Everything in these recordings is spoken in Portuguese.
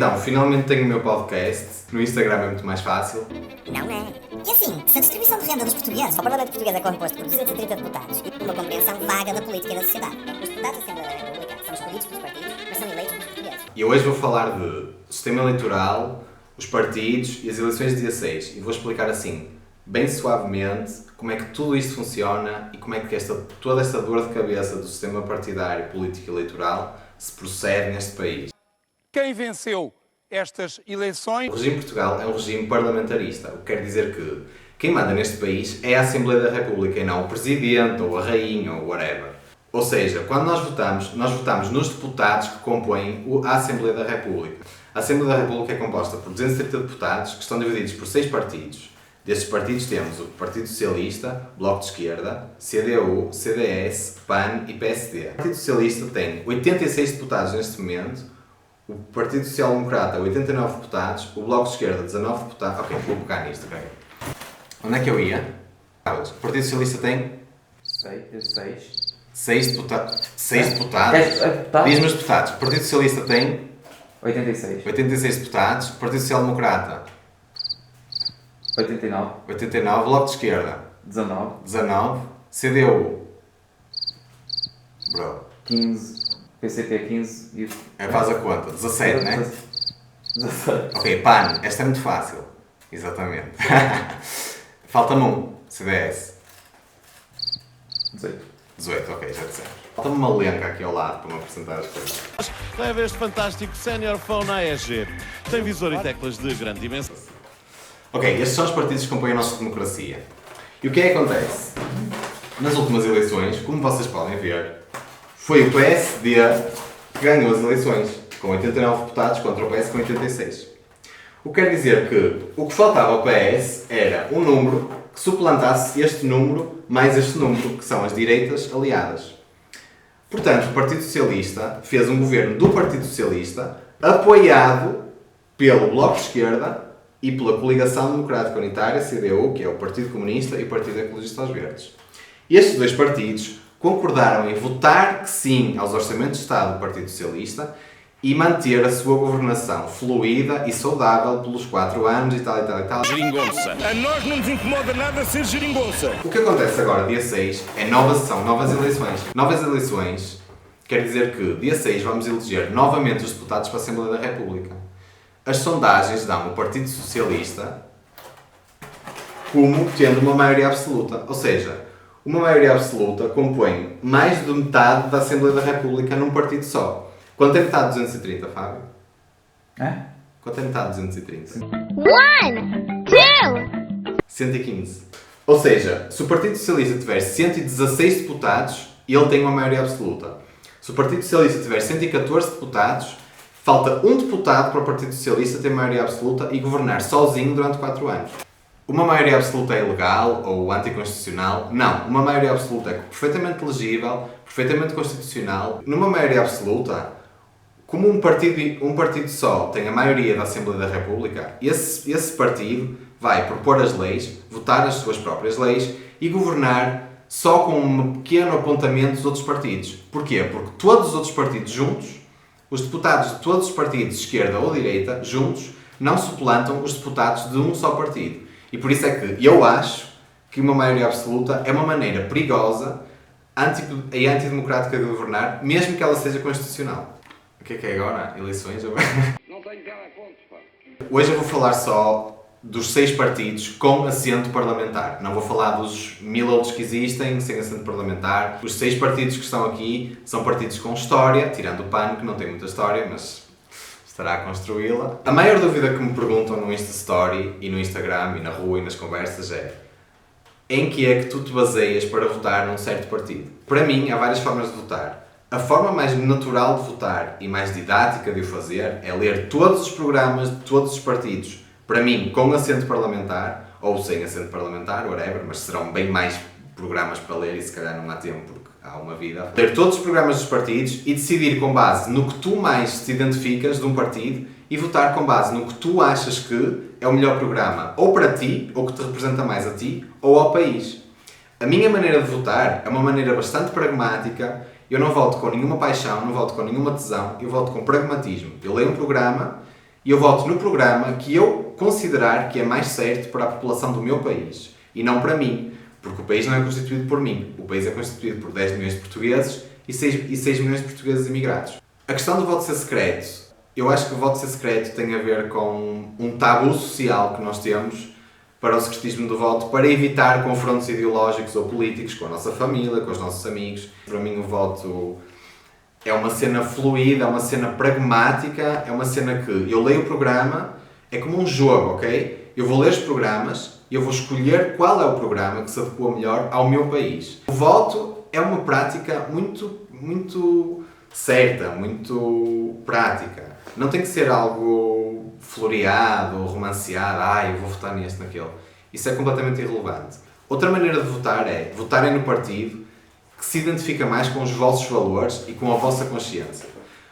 Então, finalmente tenho o meu podcast. No Instagram é muito mais fácil. Não é. E assim, se a distribuição de renda dos portugueses, o Parlamento Português é composto por 230 deputados e uma compreensão vaga da política e da sociedade. Os deputados da Assembleia da República são escolhidos pelos partidos, mas são eleitos pelos portugueses. E hoje vou falar de sistema eleitoral, os partidos e as eleições de dia 6. E vou explicar assim, bem suavemente, como é que tudo isto funciona e como é que toda esta dor de cabeça do sistema partidário, político e eleitoral se procede neste país. Quem venceu estas eleições? O regime de Portugal é um regime parlamentarista, o que quer dizer que quem manda neste país é a Assembleia da República e não o Presidente ou a Rainha ou whatever. Ou seja, quando nós votamos nos deputados que compõem a Assembleia da República. A Assembleia da República é composta por 230 deputados que estão divididos por 6 partidos. Destes partidos temos o Partido Socialista, Bloco de Esquerda, CDU, CDS, PAN e PSD. O Partido Socialista tem 86 deputados neste momento, o Partido Social Democrata 89 deputados, o Bloco de Esquerda 19 deputados... Ok, vou pegar nisto, ok. Onde é que eu ia? O Partido Socialista tem... 6 deputados. 6 deputados? Diz-me os deputados. O Partido Socialista tem... 86 deputados. O Partido Social Democrata... 89. Bloco de Esquerda... 19. CDU... Bro. 15. PCP 15 e... Faz a conta. 17, né? 17. Ok, PAN. Esta é muito fácil. Exatamente. Falta-me um. CDS. 18, ok, já dissemos. Falta-me uma lenca aqui ao lado para me apresentar as coisas. Leva este fantástico Senior Phone AEG. Tem visor e teclas de grande dimensão. Ok, estes são os partidos que compõem a nossa democracia. E o que é que acontece? Nas últimas eleições, como vocês podem ver, foi o PSD que ganhou as eleições, com 89 deputados contra o PS com 86. O que quer dizer que o que faltava ao PS era um número que suplantasse este número mais este número, que são as direitas aliadas. Portanto, o Partido Socialista fez um governo do Partido Socialista apoiado pelo Bloco de Esquerda e pela Coligação Democrática Unitária, CDU, que é o Partido Comunista e o Partido Ecologista aos Verdes. Estes dois partidos concordaram em votar que sim aos orçamentos de Estado do Partido Socialista e manter a sua governação fluida e saudável pelos 4 anos e tal. Geringonça. A nós não nos incomoda nada ser geringonça. O que acontece agora, dia 6, são novas eleições. Novas eleições quer dizer que, dia 6, vamos eleger novamente os deputados para a Assembleia da República. As sondagens dão o Partido Socialista como tendo uma maioria absoluta. Ou seja, uma maioria absoluta compõe mais de metade da Assembleia da República num partido só. Quanto é metade de 230, Fábio? Quanto é metade de 230? 115. Ou seja, se o Partido Socialista tiver 116 deputados, ele tem uma maioria absoluta. Se o Partido Socialista tiver 114 deputados, falta um deputado para o Partido Socialista ter maioria absoluta e governar sozinho durante 4 anos. Uma maioria absoluta é ilegal ou anticonstitucional? Não. Uma maioria absoluta é perfeitamente legível, perfeitamente constitucional. Numa maioria absoluta, como um partido só tem a maioria da Assembleia da República, esse partido vai propor as leis, votar as suas próprias leis e governar só com um pequeno apontamento dos outros partidos. Porquê? Porque todos os outros partidos juntos, os deputados de todos os partidos, de esquerda ou direita, juntos, não suplantam os deputados de um só partido. E por isso é que eu acho que uma maioria absoluta é uma maneira perigosa e antidemocrática de governar, mesmo que ela seja constitucional. O que é agora? Eleições? Não tenho telepontos, pá. Hoje eu vou falar só dos 6 partidos com assento parlamentar. Não vou falar dos 1000 outros que existem sem assento parlamentar. Os 6 partidos que estão aqui são partidos com história, tirando o PAN, que não tem muita história, mas estará a construí-la. A maior dúvida que me perguntam no Insta Story e no Instagram e na rua e nas conversas é: em que é que tu te baseias para votar num certo partido? Para mim, há várias formas de votar. A forma mais natural de votar e mais didática de o fazer é ler todos os programas de todos os partidos, para mim, com assento parlamentar, ou sem assento parlamentar, whatever, mas serão bem mais programas para ler e se calhar não há tempo porque há uma vida. Ler todos os programas dos partidos e decidir com base no que tu mais te identificas de um partido e votar com base no que tu achas que é o melhor programa, ou para ti, ou que te representa mais a ti, ou ao país. A minha maneira de votar é uma maneira bastante pragmática. Eu não voto com nenhuma paixão, não voto com nenhuma tesão, eu voto com pragmatismo. Eu leio um programa e eu voto no programa que eu considerar que é mais certo para a população do meu país e não para mim, porque o país não é constituído por mim. O país é constituído por 10 milhões de portugueses e 6 milhões de portugueses imigrados. A questão do voto ser secreto, eu acho que o voto ser secreto tem a ver com um tabu social que nós temos para o secretismo do voto, para evitar confrontos ideológicos ou políticos com a nossa família, com os nossos amigos. Para mim o voto é uma cena fluida, é uma cena pragmática, é uma cena que eu leio o programa, é como um jogo, ok? Eu vou ler os programas e eu vou escolher qual é o programa que se adequa melhor ao meu país. O voto é uma prática muito certa, muito prática. Não tem que ser algo floreado ou romanceado, eu vou votar neste, naquele. Isso é completamente irrelevante. Outra maneira de votar é votarem no partido que se identifica mais com os vossos valores e com a vossa consciência.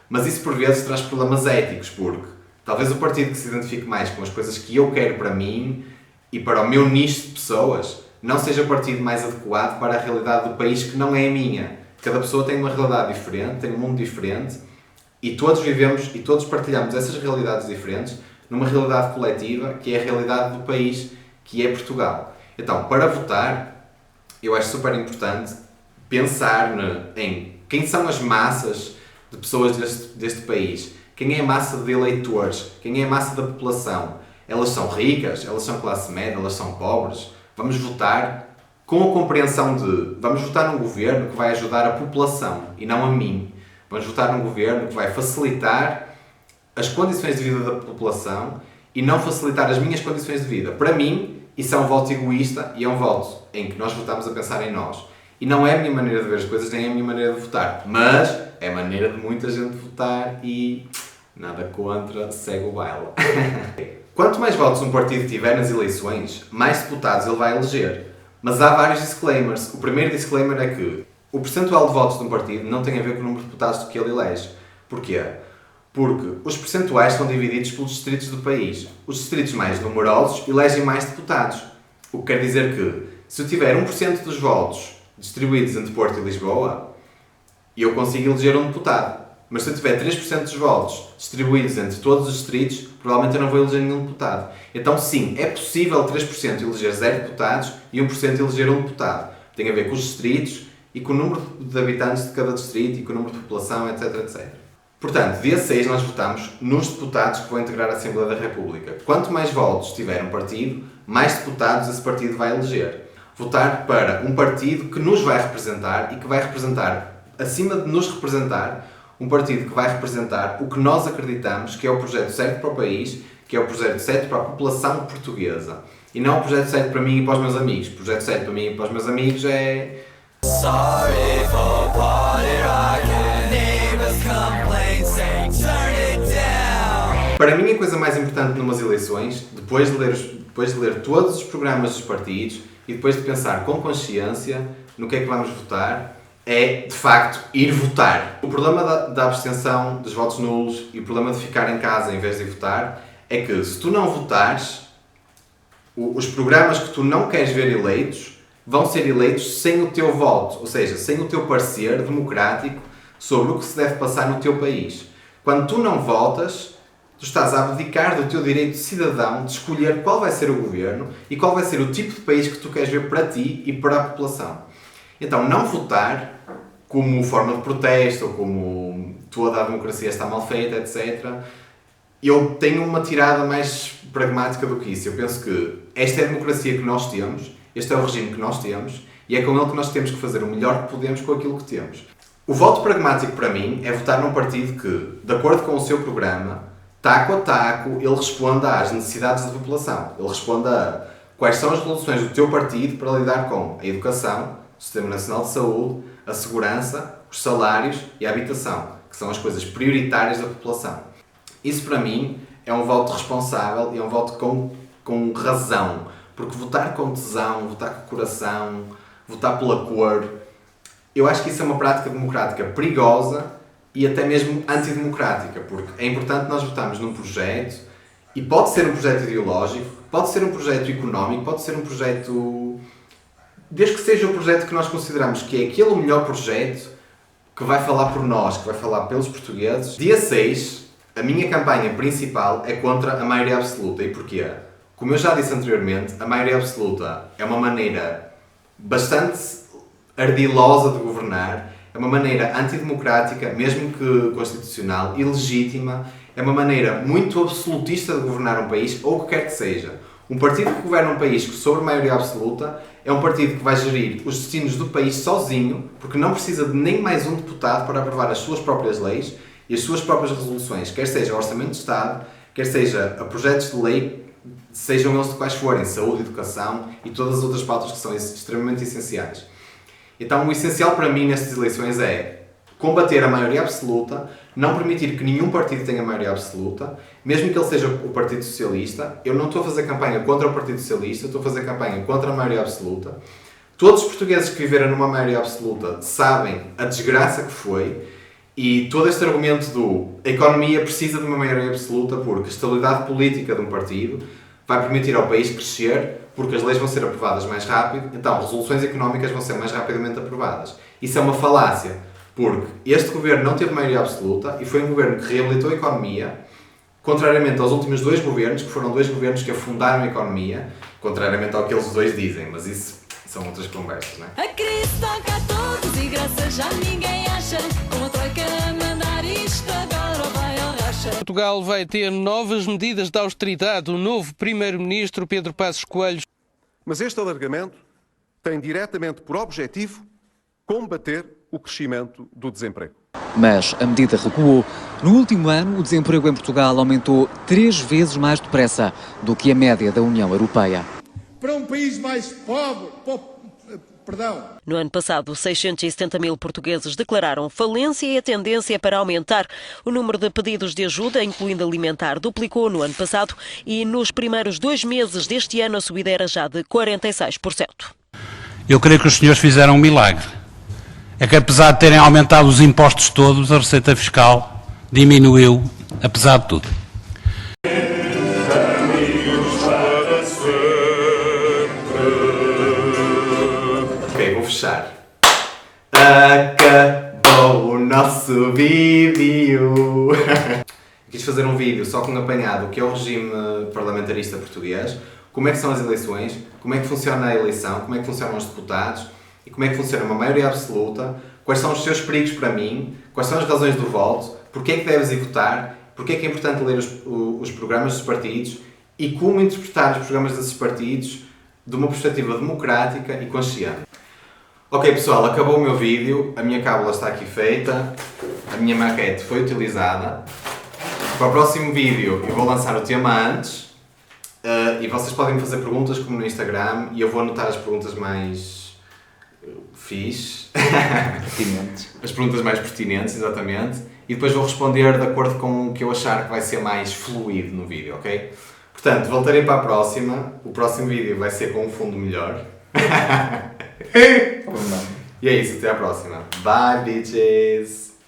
Mas isso por vezes traz problemas éticos, porque talvez o partido que se identifique mais com as coisas que eu quero para mim e para o meu nicho de pessoas não seja o partido mais adequado para a realidade do país que não é a minha. Cada pessoa tem uma realidade diferente, tem um mundo diferente e todos vivemos e todos partilhamos essas realidades diferentes numa realidade coletiva que é a realidade do país, que é Portugal. Então, para votar, eu acho super importante pensar em quem são as massas de pessoas deste país, quem é a massa de eleitores, quem é a massa da população. Elas são ricas, elas são classe média, elas são pobres. Vamos votar com a compreensão de vamos votar num governo que vai ajudar a população e não a mim. Vamos votar num governo que vai facilitar as condições de vida da população e não facilitar as minhas condições de vida. Para mim, isso é um voto egoísta e é um voto em que nós votamos a pensar em nós. E não é a minha maneira de ver as coisas, nem é a minha maneira de votar. Mas é a maneira de muita gente votar e nada contra, segue o baile. Quanto mais votos um partido tiver nas eleições, mais deputados ele vai eleger. Mas há vários disclaimers. O primeiro disclaimer é que o percentual de votos de um partido não tem a ver com o número de deputados que ele elege. Porquê? Porque os percentuais são divididos pelos distritos do país. Os distritos mais numerosos elegem mais deputados. O que quer dizer que, se eu tiver 1% dos votos distribuídos entre Porto e Lisboa, eu consigo eleger um deputado. Mas se eu tiver 3% dos votos distribuídos entre todos os distritos, provavelmente eu não vou eleger nenhum deputado. Então sim, é possível 3% eleger 0 deputados e 1% eleger um deputado. Tem a ver com os distritos e com o número de habitantes de cada distrito e com o número de população, etc, etc. Portanto, dia 6 nós votamos nos deputados que vão integrar a Assembleia da República. Quanto mais votos tiver um partido, mais deputados esse partido vai eleger. Votar para um partido que nos vai representar e que vai representar, acima de nos representar, um partido que vai representar o que nós acreditamos que é o projeto certo para o país, que é o projeto certo para a população portuguesa. E não o projeto certo para mim e para os meus amigos. O projeto certo para mim e para os meus amigos é... Sorry for party rockin', neighbors complain, say turn it down. Para mim a coisa mais importante numas eleições, depois de ler todos os programas dos partidos e depois de pensar com consciência no que é que vamos votar, é, de facto, ir votar. O problema da abstenção, dos votos nulos e o problema de ficar em casa em vez de votar é que se tu não votares, os programas que tu não queres ver eleitos vão ser eleitos sem o teu voto, ou seja, sem o teu parecer democrático sobre o que se deve passar no teu país. Quando tu não votas, tu estás a abdicar do teu direito de cidadão de escolher qual vai ser o governo e qual vai ser o tipo de país que tu queres ver para ti e para a população. Então, não votar como forma de protesto ou como toda a democracia está mal feita, etc. Eu tenho uma tirada mais pragmática do que isso. Eu penso que esta é a democracia que nós temos, este é o regime que nós temos e é com ele que nós temos que fazer o melhor que podemos com aquilo que temos. O voto pragmático para mim é votar num partido que, de acordo com o seu programa, taco a taco, ele responda às necessidades da população. Ele responda a quais são as soluções do teu partido para lidar com a educação, o Sistema Nacional de Saúde, a segurança, os salários e a habitação, que são as coisas prioritárias da população. Isso para mim é um voto responsável e é um voto com razão, porque votar com tesão, votar com coração, votar pela cor, eu acho que isso é uma prática democrática perigosa e até mesmo antidemocrática, porque é importante nós votarmos num projeto e pode ser um projeto ideológico, pode ser um projeto económico, pode ser um projeto... Desde que seja o projeto que nós consideramos que é aquele o melhor projeto que vai falar por nós, que vai falar pelos portugueses. Dia 6, A minha campanha principal é contra a maioria absoluta. E porquê? Como eu já disse anteriormente, a maioria absoluta é uma maneira bastante ardilosa de governar, é uma maneira antidemocrática, mesmo que constitucional, ilegítima, é uma maneira muito absolutista de governar um país, ou o que quer que seja. Um partido que governa um país sobre maioria absoluta é um partido que vai gerir os destinos do país sozinho, porque não precisa de nem mais um deputado para aprovar as suas próprias leis e as suas próprias resoluções, quer seja Orçamento de Estado, quer seja a projetos de lei, sejam eles de quais forem, saúde, educação e todas as outras pautas que são extremamente essenciais. Então, o essencial para mim nestas eleições é combater a maioria absoluta, não permitir que nenhum partido tenha maioria absoluta, mesmo que ele seja o Partido Socialista. Eu não estou a fazer campanha contra o Partido Socialista, estou a fazer campanha contra a maioria absoluta. Todos os portugueses que viveram numa maioria absoluta sabem a desgraça que foi, e todo este argumento a economia precisa de uma maioria absoluta porque a estabilidade política de um partido vai permitir ao país crescer, porque as leis vão ser aprovadas mais rápido, então resoluções económicas vão ser mais rapidamente aprovadas. Isso é uma falácia, porque este governo não teve maioria absoluta e foi um governo que reabilitou a economia, contrariamente aos últimos 2 governos, que foram 2 governos que afundaram a economia, contrariamente ao que eles dois dizem, mas isso são outras conversas, não é? A crise toca a todos e graças já ninguém acha. Com a troika a mandar isto agora vai ao racha. Portugal vai ter novas medidas de austeridade. O novo primeiro-ministro Pedro Passos Coelho. Mas este alargamento tem diretamente por objetivo combater o crescimento do desemprego. Mas a medida recuou. No último ano, o desemprego em Portugal aumentou 3 vezes mais depressa do que a média da União Europeia. Para um país mais pobre, No ano passado, 670 mil portugueses declararam falência e a tendência para aumentar. O número de pedidos de ajuda, incluindo alimentar, duplicou no ano passado e nos primeiros 2 meses deste ano a subida era já de 46%. Eu creio que os senhores fizeram um milagre. É que apesar de terem aumentado os impostos todos, a receita fiscal diminuiu, apesar de tudo. Ok, vou fechar. Acabou o nosso vídeo. Quis fazer um vídeo só com um apanhado, que é o regime parlamentarista português, como é que são as eleições, como é que funciona a eleição, como é que funcionam os deputados e como é que funciona uma maioria absoluta, quais são os seus perigos para mim, quais são as razões do voto, porque é que deves ir votar, porque é que é importante ler os programas dos partidos e como interpretar os programas desses partidos de uma perspectiva democrática e consciente. Ok pessoal, acabou o meu vídeo, a minha cábula está aqui feita, a minha maquete foi utilizada. Para o próximo vídeo eu vou lançar o tema antes e vocês podem me fazer perguntas como no Instagram e eu vou anotar as perguntas mais pertinentes. As perguntas mais pertinentes, exatamente, e depois vou responder de acordo com o que eu achar que vai ser mais fluido no vídeo, ok? Portanto, voltarei para a próxima, o próximo vídeo vai ser com um fundo melhor. E é isso, até à próxima. Bye, bitches!